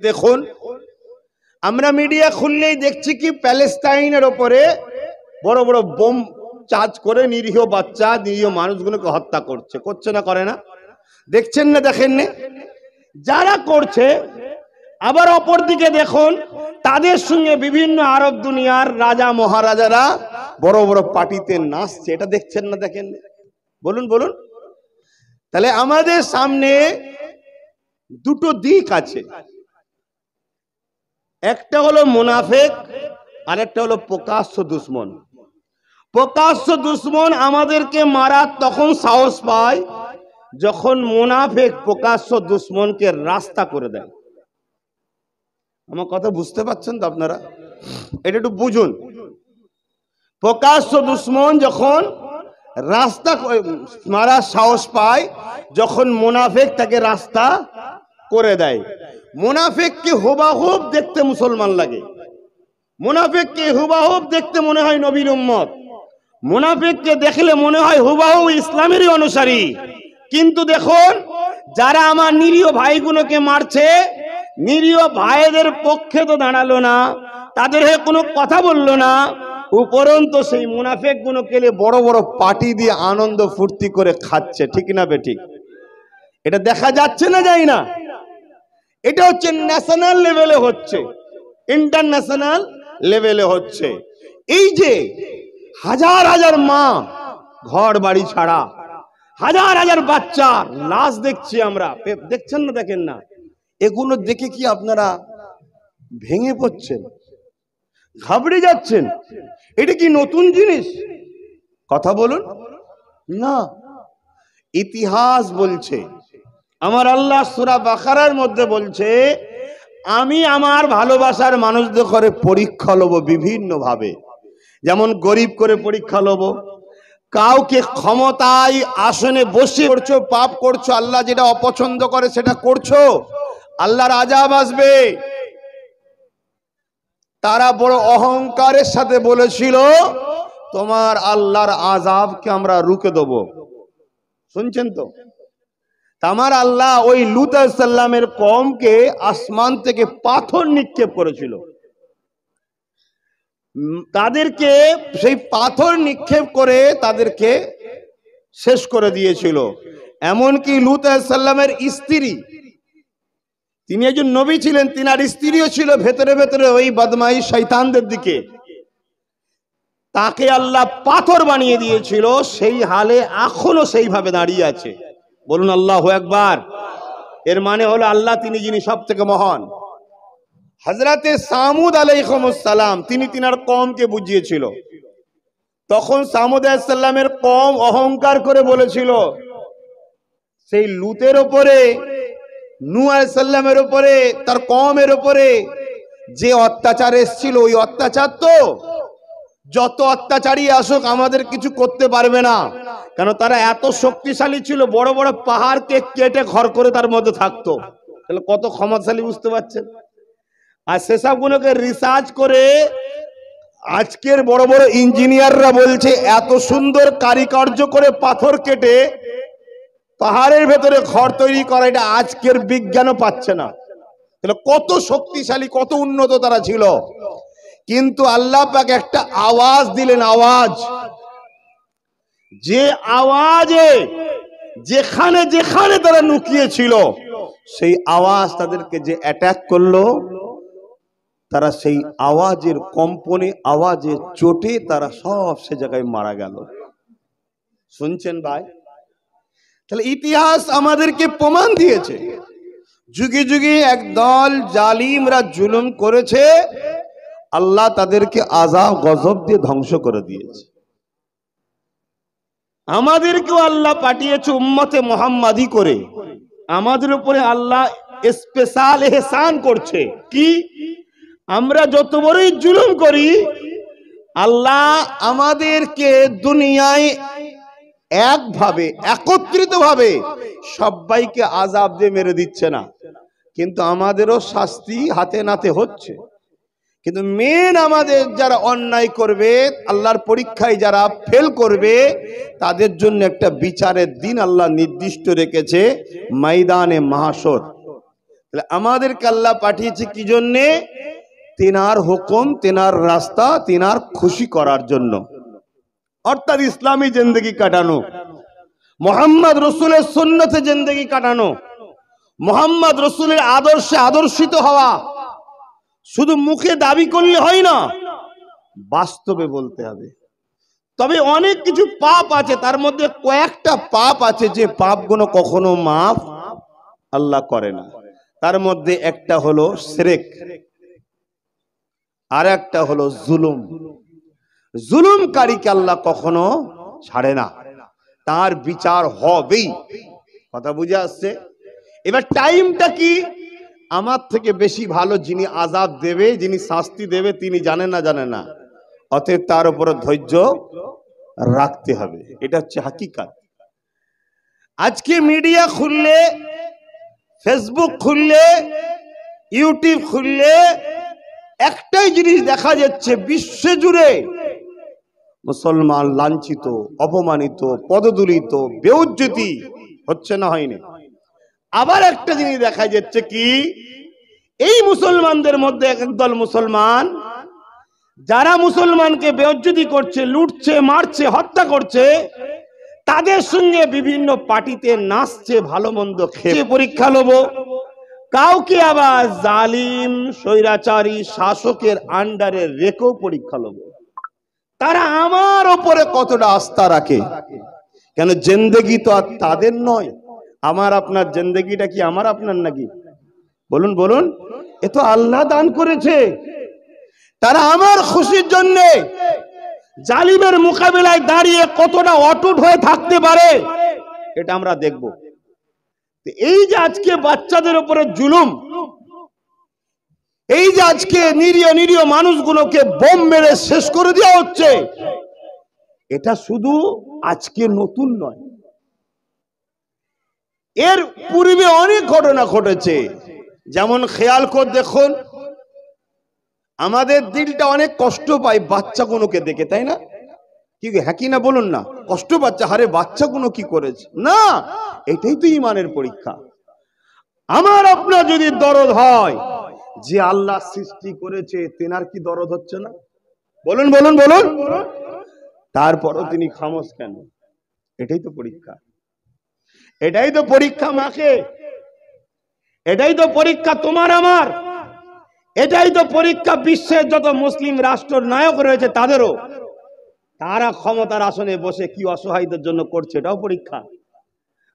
দেখুন, আমরা মিডিয়া খুললেই দেখছি কি প্যালেস্টাইনের ওপরে বড় বড় বোম চার্জ করে নিরীহ বাচ্চা, নিরীহ মানুষগুলোকে হত্যা করছে না করে না? দেখছেন না, দেখেন না? যারা করছে, আবার অপর দিকে দেখুন তাদের সঙ্গে বিভিন্ন আরব দুনিয়ার রাজা মহারাজারা বড় বড় পার্টিতে নাচছে। এটা দেখছেন না, দেখেন না? বলুন বলুন। তাহলে আমাদের সামনে দুটো দিক আছে, একটা হলো মুনাফিক আর একটা হলো প্রকাশ্য দুশ্মন। প্রকাশ্য দুশ্মন আমাদেরকে মারার তখন সাহস পায় যখন মুনাফিক প্রকাশ্য দুশ্মনকে রাস্তা করে দেয়। আমার কথা বুঝতে পারছেন তো আপনারা? এটা একটু বুঝুন। প্রকাশ্য দুশ্মন যখন রাস্তা মারার সাহস পায় যখন মুনাফিক তাকে রাস্তা করে দেয়। মুনাফিককে হুবাহুব দেখতে মুসলমান লাগে, মুনাফিককে হুবাহুব দেখতে মনে হয় নবীর উম্মত, মুনাফিককে দেখলে মনে হয় হুবাহু ইসলামেরই অনুসারী। কিন্তু দেখুন, যারা আমার নিরীহ ভাইগুলোকে মারছে, নিরীহ ভাইদের পক্ষে তো দাঁড়ালো না, তাদের হয়ে কোনো কথা বললো না, উপরন্ত সেই মুনাফিক গুলোকে বড় বড় পার্টি দিয়ে আনন্দ ফুর্তি করে খাচ্ছে। ঠিক না বেঠিক? এটা দেখা যাচ্ছে না, যায় না? এটা হচ্ছে ন্যাশনাল লেভেলে হচ্ছে, ইন্টারন্যাশনাল লেভেলে হচ্ছে। এই যে হাজার হাজার মা ঘর বাড়ি ছাড়া, হাজার হাজার বাচ্চা লাশ দেখছি আমরা, দেখছেন না, দেখেন না? এগুলো দেখে কি আপনারা ভেঙে পড়ছেন, ঘাবড়ে যাচ্ছেন? এটা কি নতুন জিনিস? কথা বলুন না। ইতিহাস বলছে, আমার আল্লাহ সূরা বাকারার মধ্যে বলছে, আমি আমার ভালোবাসার মানুষদের করে পরীক্ষা লব বিভিন্ন ভাবে। যেমন গরিব করে পরীক্ষা লব, কাউকে ক্ষমতায় আসনে বসে করছো, পাপ করছো, আল্লাহ যেটা অপছন্দ করে সেটা করছো, আল্লাহর আযাব আসবে। তারা বড় অহংকারের সাথে বলেছিল, তোমার আল্লাহর আযাবকে আমরা রুখে দেব। শুনছেন তো? আমার আল্লাহ ওই লূত আলাইহিস সালামের কওমকে আসমান থেকে পাথর নিক্ষেপ করেছিল, তাদেরকে সেই পাথর নিক্ষেপ করে তাদেরকে শেষ করে দিয়েছিল। এমনকি লূত আলাইহিস সালামের স্ত্রী, তিনি একজন নবী ছিলেন, তিনার স্ত্রীও ছিল ভেতরে ভেতরে ওই বদমাই শয়তানদের দিকে, তাকে আল্লাহ পাথর বানিয়ে দিয়েছিল। সেই হালে এখনো সেইভাবে দাঁড়িয়ে আছে। বলুন আল্লাহু আকবার। এর মানে হলো আল্লাহ তিনি যিনি সব থেকে মহান। হযরতে সামুদ আলাইহিস সালাম তিনি তিনার কওমকে বুঝিয়েছিল। তখন সামুদ আলাইহিস সালামের কওম অহংকার করে বলেছিল, সেই লূতের উপরে, নূহ আলাইহিস সালামের উপরে, তার কওমের উপরে যে অত্যাচার এসেছিল, ওই অত্যাচার তো যত অত্যাচারী আসুক আমাদের কিছু করতে পারবে না, কেন তারা এত শক্তিশালী ছিল, বড় বড় পাহাড়কে কেটে ঘর করে তার মধ্যে থাকতো। তাহলে কত ক্ষমতাশালী, বুঝতে পারছেন? আর সেসব গুলোকে রিসার্চ করে আজকের বড় বড় ইঞ্জিনিয়াররা বলছে, এত সুন্দর কারিকার্য করে পাথর কেটে পাহাড়ের ভেতরে ঘর তৈরি করা, এটা আজকের বিজ্ঞানও পাচ্ছে না। তাহলে কত শক্তিশালী, কত উন্নত তারা ছিল। কিন্তু আল্লাহ পাক একটা আওয়াজ দিলেন, আওয়াজ, যে আওয়াজে যেখানে যেখানে তারা লুকিয়ে ছিল, সেই আওয়াজ তাদেরকে যে অ্যাটাক করলো, তারা সেই আওয়াজের কম্পনে, আওয়াজের চোটে তারা সব সে জায়গায় মারা গেল। শুনছেন ভাই? তাহলে ইতিহাস আমাদেরকে প্রমাণ দিয়েছে, যুগে যুগে একদল জালিমরা জুলুম করেছে, আল্লাহ তাদেরকে আযাব গজব দিয়ে ধ্বংস করে দিয়েছে। আমাদেরকেও আল্লাহ পাঠিয়েছে উম্মতে মুহাম্মাদি করে, আমাদের উপরে আল্লাহ স্পেশাল ইহসান করছে। কি? আমরা যত বড়ই জুলুম করি, আল্লাহ আমাদেরকে দুনিয়ায় একভাবে, একত্রিত ভাবে সবাইকে আযাব দিয়ে মেরে দিচ্ছে না, কিন্তু আমাদেরও শাস্তি হাতে নাতে হচ্ছে। কিন্তু মেন আমাদের যারা অন্যায় করবে, আল্লাহর পরীক্ষায় যারা ফেল করবে, তাদের জন্য একটা বিচারের দিন আল্লাহ নির্দিষ্ট রেখেছে, ময়দানে মাহশর। তাহলে আমাদেরকে আল্লাহ পাঠিয়েছে কি জন্যে? তিনার হুকুম, তিনার রাস্তা, তিনার খুশি করার জন্য, অর্থাৎ ইসলামী জিন্দেগি কাটানো, মোহাম্মদ রসুলের সুন্নতে জিন্দেগি কাটানো, মোহাম্মদ রসুলের আদর্শে আদর্শিত হওয়া। শুধু মুখে দাবি করলে হয় না, বাস্তবে বলতে হবে। তবে অনেক কিছু পাপ আছে, তার মধ্যে কয়েকটা পাপ আছে যে পাপগুলো কখনো মাফ আল্লাহ করে না। তার মধ্যে একটা হলো শিরক, আর একটা হলো জুলুম। জুলুমকারীকে আল্লাহ কখনো ছাড়ে না, তার বিচার হবেই। কথা বুঝে আসছে? এবার টাইমটা কি? আমার থেকে বেশি ভালো যিনি আযাব দেবে, যিনি শাস্তি দেবে, তিনি জানেন না জানেন না, অতএব তার উপরে ধৈর্য রাখতে হবে। এটা হচ্ছে হাকিকাত। আজকে মিডিয়া খুললে, ফেসবুক খুললে, ইউটিউব খুললে একটাই জিনিস দেখা যাচ্ছে, বিশ্বজুড়ে মুসলমান লাঞ্ছিত, অপমানিত, পদদলিত, বেইজ্জতি হচ্ছে না হয়নি? আবার একটা জিনিস দেখা যাচ্ছে কি, এই মুসলমানদের মধ্যে একদল মুসলমান যারা মুসলমানকে বেইজ্জতি করছে, লুটছে, মারছে, হত্যা করছে, তাদের সঙ্গে বিভিন্ন পার্টিতে নাচছে, ভালো মন্দ খেয়ে পরীক্ষা লব। কাউকে আবার জালিম স্বৈরাচারী শাসকের আন্ডারে রেখেও পরীক্ষা লব। তারা আমার উপরে কতটা আস্থা রাখে? কেন জিন্দেগি তো আর তাদের নয়। আমার আপনার জিন্দেগিটা কি আমার আপনার নাকি? বলুন বলুন, এ তো আল্লাহ দান করেছে। তারা আমার খুশির জন্য জালিমের মোকাবিলায় দাঁড়িয়ে কতটা অটুট হয়ে থাকতে পারে, এটা আমরা দেখব। এই যে আজকে বাচ্চাদের উপরে জুলুম, এই যে আজকে নিরীহ নিরীহ মানুষগুলোকে বোম মেরে শেষ করে দেওয়া হচ্ছে, এটা শুধু আজকে নতুন নয়, এর পূর্বে অনেক ঘটনা ঘটেছে। যেমন খেয়াল করে দেখুন, আমাদের দিলটা অনেক কষ্ট পায় বাচ্চাগুলোকে দেখে, তাই না? কি হ্যাঁ কি না বলুন না? কষ্ট পাচ্ছে, আরে বাচ্চাগুলো কি করেছে? না, এটাই তো ইমানের পরীক্ষা। আমার আপনার যদি দরদ হয়, যে আল্লাহ সৃষ্টি করেছে তেনার কি দরদ হচ্ছে না? বলুন বলুন বলুন। তারপরও তিনি খামোশ কেন? এটাই তো পরীক্ষা, এটাই তো পরীক্ষা মাকে, এটাই তো পরীক্ষা তোমার আমার, এটাই তো পরীক্ষা বিশ্বের যত মুসলিম রাষ্ট্রের নায়ক রয়েছে তাদেরও। তারা ক্ষমতার আসনে বসে কি অসহায়দের জন্য করছে, এটাও পরীক্ষা।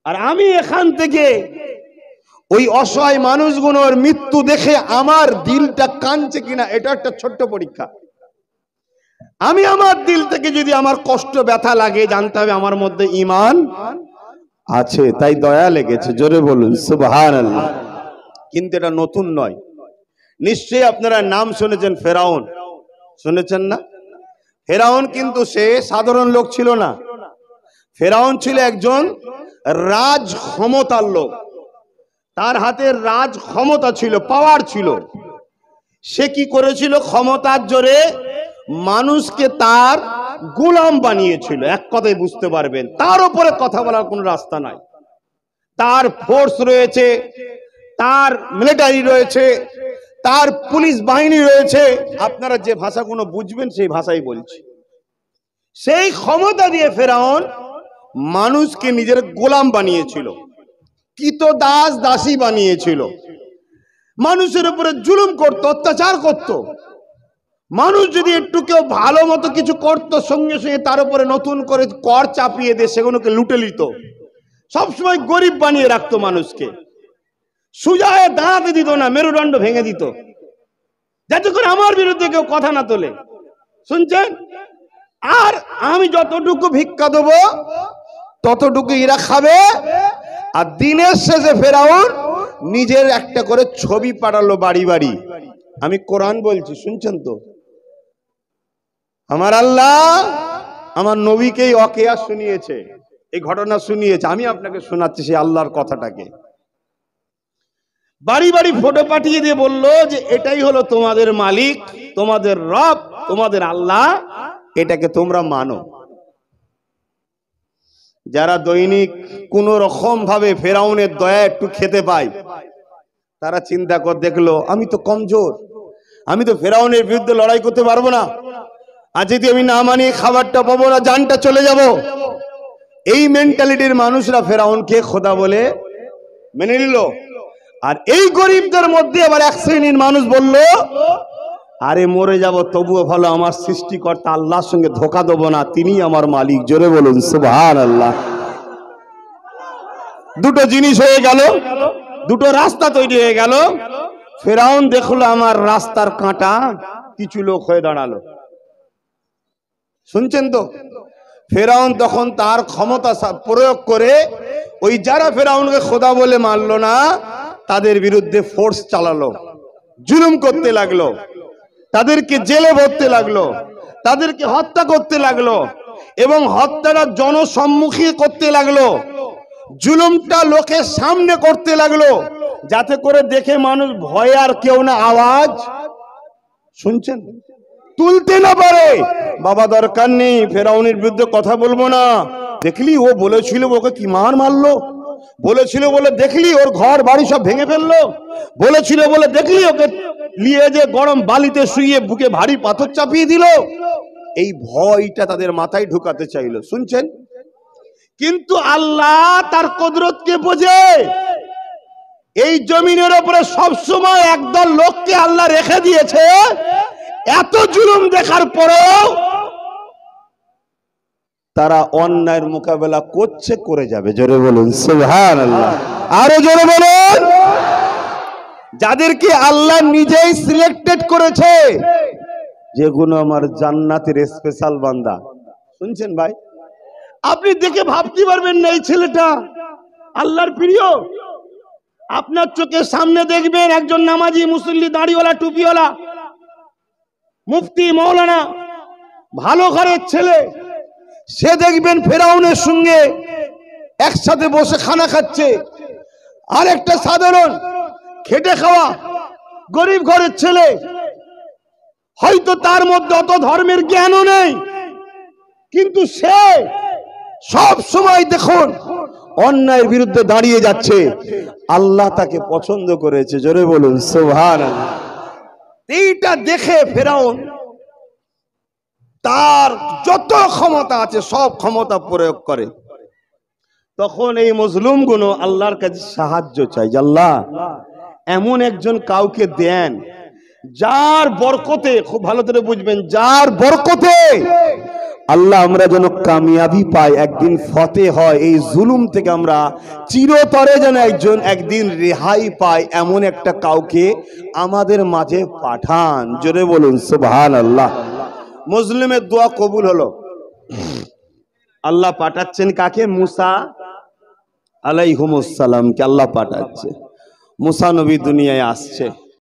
আর আমি এখান থেকে ওই অসহায় মানুষগুলোর মৃত্যু দেখে আমার দিলটা কাঁদছে কিনা, এটা একটা ছোট্ট পরীক্ষা। আমি আমার দিল থেকে যদি আমার কষ্ট ব্যথা লাগে, জানতে হবে আমার মধ্যে ঈমান আছে, তাই দয়া লেগেছে। জোরে বলুন সুবহানাল্লাহ। কিন্তু এটা নতুন নয়। নিশ্চয়ই আপনারা নাম শুনেছেন ফেরাউন, শুনেছেন না? ফেরাউন কিন্তু সে সাধারণ লোক ছিল না। ফেরাউন ছিল একজন রাজ ক্ষমতার লোক, তার হাতে রাজ ক্ষমতা ছিল, পাওয়ার ছিল। সে কি করেছিল? ক্ষমতার জোরে মানুষকে তার গোলাম বানিয়েছিল। এক কথায় বুঝতে পারবেন, তার উপরে কথা বলার কোনো রাস্তা নাই। তার ফোর্স রয়েছে, তার মিলিটারি রয়েছে, তার পুলিশ বাহিনী রয়েছে। আপনারা যে ভাষাগুলো বুঝবেন সেই ভাষাই বলছি। সেই ক্ষমতা দিয়ে ফেরাউন মানুষকে নিজের গোলাম বানিয়েছিল, কৃতদাস দাসী বানিয়েছিল। মানুষের উপরে জুলুম করত, অত্যাচার করত। মানুষ যদি একটু কেউ ভালো মতো কিছু করত, সঙ্গে সঙ্গে তার উপরে নতুন করে কর চাপিয়ে দিয়ে সেগুলোকে লুটে নিত। সবসময় গরিব বানিয়ে রাখতো মানুষকে, সোজা হয়ে দাঁড়াতে দিত না, মেরুদণ্ড ভেঙে দিত, যাতে করে আমার বিরুদ্ধে কেউ কথা না তোলে। শুনছেন? আর আমি যতটুকু ভিক্ষা দেবো ততটুকু এরা খাবে। আর দিনের শেষে ফেরাউন নিজের একটা করে ছবি পাঠালো বাড়ি বাড়ি। আমি কোরআন বলছি, শুনছেন তো? আমার আল্লাহ আমার নবীকেই ওয়াকিয়া শুনিয়েছে, এই ঘটনা শুনিয়েছে। আমি আপনাকে শোনাচ্ছি সেই আল্লাহর কথাটাকে। বাড়ি বাড়ি ফটো পাঠিয়ে দিয়ে বললো যে এটাই হলো তোমাদের মালিক, তোমাদের রব, তোমাদের আল্লাহ, এটাকে তোমরা মানো। যারা দৈনিক কোন রকম ভাবে ফেরাউনের দয়া একটু খেতে পায়, তারা চিন্তা করে দেখলো আমি তো কমজোর, আমি তো ফেরাউনের বিরুদ্ধে লড়াই করতে পারবো না, আজ যদি আমি না মানি খাবারটা পাবো না, জানটা চলে যাব। এই মেন্টালিটির মানুষরা ফেরাউনকে খোদা বলে মেনে নিল। আর এই গরিবদের মধ্যে আবার এক শ্রেণীর মানুষ বলল, আরে মরে যাব তবুও ভালো, আমার সৃষ্টিকর্তা আল্লাহর সঙ্গে ধোঁকা দেবো না, তিনি আমার মালিক। জোরে বলুন সুবহানাল্লাহ। দুটো জিনিস হয়ে গেল, দুটো রাস্তা তৈরি হয়ে গেল। ফেরাউন দেখলো আমার রাস্তার কাঁটা, কিছু লোক হয়ে দাঁড়ালো। শুনছেন তো? ফেরাউন তখন তার ক্ষমতা প্রয়োগ করে ওই যারা ফেরাউনকে খোদা বলে মানলো না তাদের বিরুদ্ধে ফোর্স চালালো, জুলুম করতে লাগলো, তাদেরকে জেলে ভরতে লাগলো, তাদেরকে হত্যা করতে লাগলো এবং হত্যাটা জনসম্মুখী করতে লাগলো। জুলুমটা লোকের সামনে করতে লাগলো, যাতে করে দেখে মানুষ ভয়ে আর কেউ না আওয়াজ, শুনছেন, তুলতে না পারে। বাবা দরকার নেই, ফেরাউনের বিরুদ্ধে কথা বলবো না। দেখলি ও বলেছিল ওকে কি মার মারলো, বলেছিল বলে দেখলি ওর ঘর বাড়ি সব ভেঙে ফেললো, বলেছিল বলে দেখলি ওকে নিয়ে যে গরম বালিতে শুইয়ে বুকে ভারী পাথর চাপিয়ে দিল। এই ভয়টা তাদের মাথায় ঢুকাতে চাইলো, শুনছেন। কিন্তু আল্লাহ তার কুদরতকে বোঝে। এই জমিনের উপরে সবসময় একদল লোককে আল্লাহ রেখে দিয়েছে, এত জুলুম দেখার পরেও তারা অন্যায়ের মোকাবেলা করছে, করে যাবে। জোরে বলুন সুবহানাল্লাহ, আরো জোরে বলুন। যাদেরকে আল্লাহ নিজেই সিলেক্টেড করেছে, যেগুলো আমার জান্নাতের স্পেশাল বান্দা। শুনছেন ভাই? আপনি দেখে ভাবতে পারবেন না এই ছেলেটা আল্লাহর প্রিয়। আপনার চোখের সামনে দেখবেন একজন নামাজি, মুসল্লি, দাড়িওয়ালা, টুপিওয়ালা, মুফতি, মৌলানা, ভালো ঘরের ছেলে, সে দেখবেন ফেরাউনের সঙ্গে একসাথে বসে খানা খাচ্ছে। আর একটা সাধারণ খেটে খাওয়া গরিব ঘরের ছেলে, হয়তো তার মধ্যে অত ধর্মের জ্ঞানও নেই, কিন্তু সে সব সময় দেখুন অন্যায়ের বিরুদ্ধে দাঁড়িয়ে যাচ্ছে। আল্লাহ তাকে পছন্দ করেছে। জোরে বলুন সুবহানাল্লাহ। এইটা দেখে ফেরাউন তার যত ক্ষমতা আছে সব ক্ষমতা প্রয়োগ করে। তখন এই মজলুম গুলো আল্লাহর কাছে সাহায্য চাই, আল্লাহ এমন একজন কাউকে দেন যার বরকতে, খুব ভালো করে বুঝবেন, যার বরকতে আল্লাহ আমরা যেন কামিয়াবি পাই, একদিন ফতে হয়, এই জুলুম থেকে আমরা চিরতরে যেন একদিন রেহাই পাই, এমন একটা কাউকে আমাদের মাঝে পাঠান। জোরে বলুন সুবহানাল্লাহ। মুসলিমের দোয়া কবুল হলো। আল্লাহ পাঠাচ্ছেন কাকে? মুসা আলাইহিমুস সালামকে আল্লাহ পাঠাচ্ছে। মুসা নবী দুনিয়ায় আসছে।